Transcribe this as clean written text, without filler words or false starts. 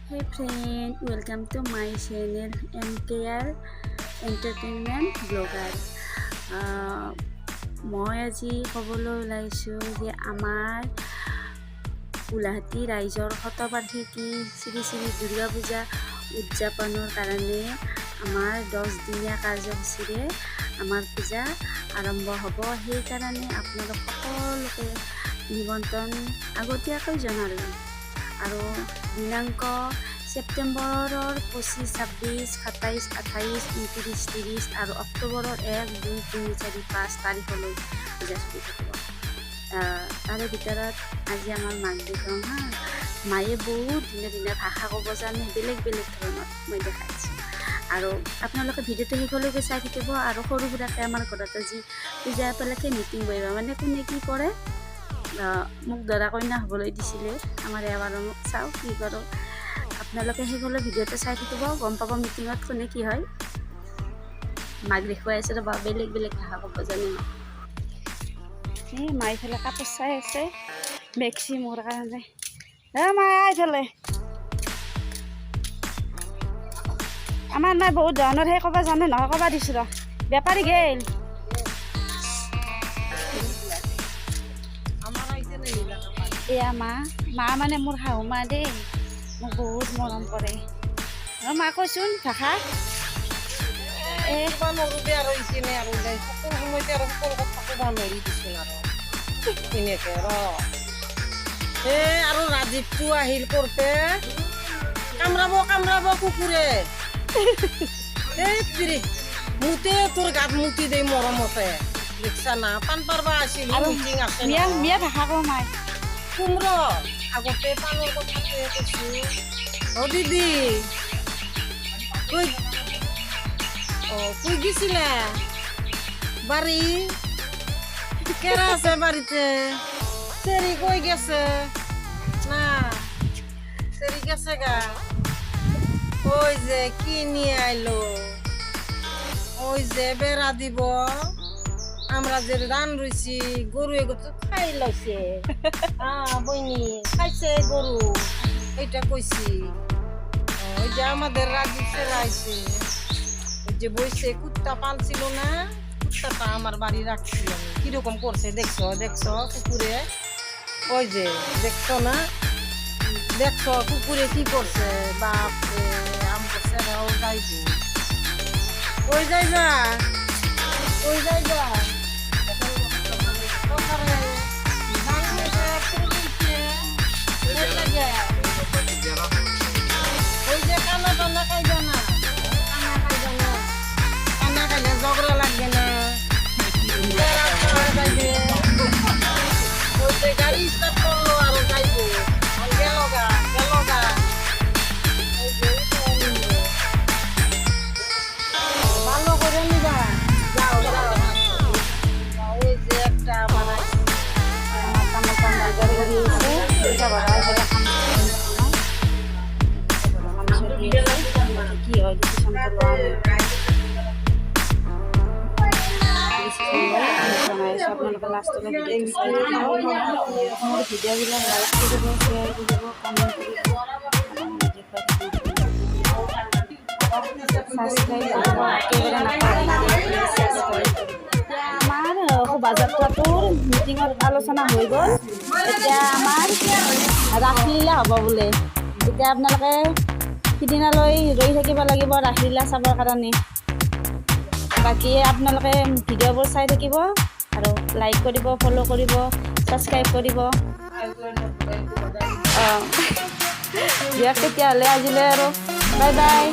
Hey friend, welcome to my channel MKR Entertainment Blogger. মই আজি ক'বলৈ ওলাইছোঁ যে আমাৰ গুৱাহাটী ৰাইজৰ শতবাৰ্ষিকী শ্ৰী শ্ৰী দুৰ্গা পূজা উদযাপনৰ কাৰণে আমাৰ 10 দিনীয়া কাৰ্যসূচীৰে আমাৰ পূজা আৰম্ভ হ'ব। সেইকাৰণে আপোনালোক সকলোকে নিমন্ত্ৰণ আগতীয়াকৈ জনালোঁ আৰু দিনাংক ছেপ্টেম্বৰৰ 25, 26, 27, 28, 29, 30 আৰু অক্টোবৰৰ 1, 2, 3, 4, 5 তাৰিখলৈ পূজা চলি থাকিব। তাৰে ভিতৰত আজি আমাৰ মাক দেখাম হা। মায়ে বহুত ধুনীয়া ধুনীয়া ভাষা ক'ব জানে, বেলেগ বেলেগ ধৰণৰ মই দেখাইছোঁ। আৰু আপোনালোকে ভিডিঅ'টো শেষলৈকে চাই থাকিব। আৰু সৰু সুৰাকৈ আমাৰ ঘৰত আজি পূজা একেলগে মিটিং বহিব, মানে কোনে কি কৰে। মোক দৰা কইনা হ'বলৈ দিছিলে আমাৰ এবাৰ, মোক চাওঁ কি কৰোঁ। আপোনালোকে শেষলৈ ভিডিঅ'টো চাই থাকিব, গম পাব মিটিঙত কোনে কি হয়। মাক দেখুৱাই আছে ৰ'বা, বেলেগ বেলেগ ভাষা ক'ব জানে। এই মায়ে এইফালে কাপোৰ চাই আছে মেক্সি মোৰ কাৰণে। মায়ে এইফালে আমাৰ নাই বহুত ধৰণৰ সেই ক'ব জানে নহয়, ক'ব দিছোঁ ৰ। বেপাৰী গেল এয়া মা মানে মোৰ শাহু মা দেই, মোক বহুত মৰম কৰে। মা কৈছোন ভাষা আৰু ৰাজীৱটো আহিল কৰতে কামৰাব কুকুৰে মুতে তোৰ গাত মুতি দেই মৰমতে দেখছা না। পাণ পাৰবা আছিল মিটিং আছে মিয়া ভাষা কওঁ মাই কুমৰ আগতে পাণৰ কথাটোৱে কৈছোঁ। দিদি কই গেছিলে বাড়ি কেরা আছে বাড়িতে? সেরি কই গেছে না, সেরি গেছে গা। ওই যে কি নিয়ে আইলো, ওই যে বেড়া দিব। আমরা যে রান রইছি গরু এগোতে খাই লাইছে। বইনি খাইছে গরু, এইটা কইছি। ওই যে আমাদের রাজীব সেরাইছে, ওই যে বইছে কুত্তা পালছিল না, কুত্তাটা আমার বাড়ি রাখছি আমি। কিরকম করছে দেখছো কুকুরে? ওই যে দেখছো না, দেখছো কুকুরে কি করছে? বাপ রে, আমাকে সেরাও যাইবো। ওই যাইবা ওই যে কানা খাইবে না, কানা খাইলে ঝগড়া লাগবে না। ওই যে গাড়ি স্টার্ট করলো আরো যাইবো, গেল গা। ওই যে ভালো করে নিবা, যাও। ওই যে একটা বানাইছে কি হয় কিছু আপোনালোকে লাষ্টলৈ ভিডিঅ'বিলাক লাইক কৰিব, শ্বেয়াৰ কৰিব, কমেণ্ট কৰিব, আমাৰ শোভাযাত্ৰাটোৰ মিটিঙত আলোচনা হৈ গ'ল। এতিয়া আমাৰ ৰাসলীলা হ'ব বোলে। এতিয়া আপোনালোকে সিদিনালৈ ৰৈ থাকিব লাগিব ৰাসলীলা চাবৰ কাৰণে। বাকী আপোনালোকে ভিডিঅ'বোৰ চাই থাকিব আৰু লাইক কৰিব, ফ'ল' কৰিব, ছাবস্ক্ৰাইব কৰিব। দিয়ক তেতিয়াহ'লে আজিলৈ আৰু বাই বাই।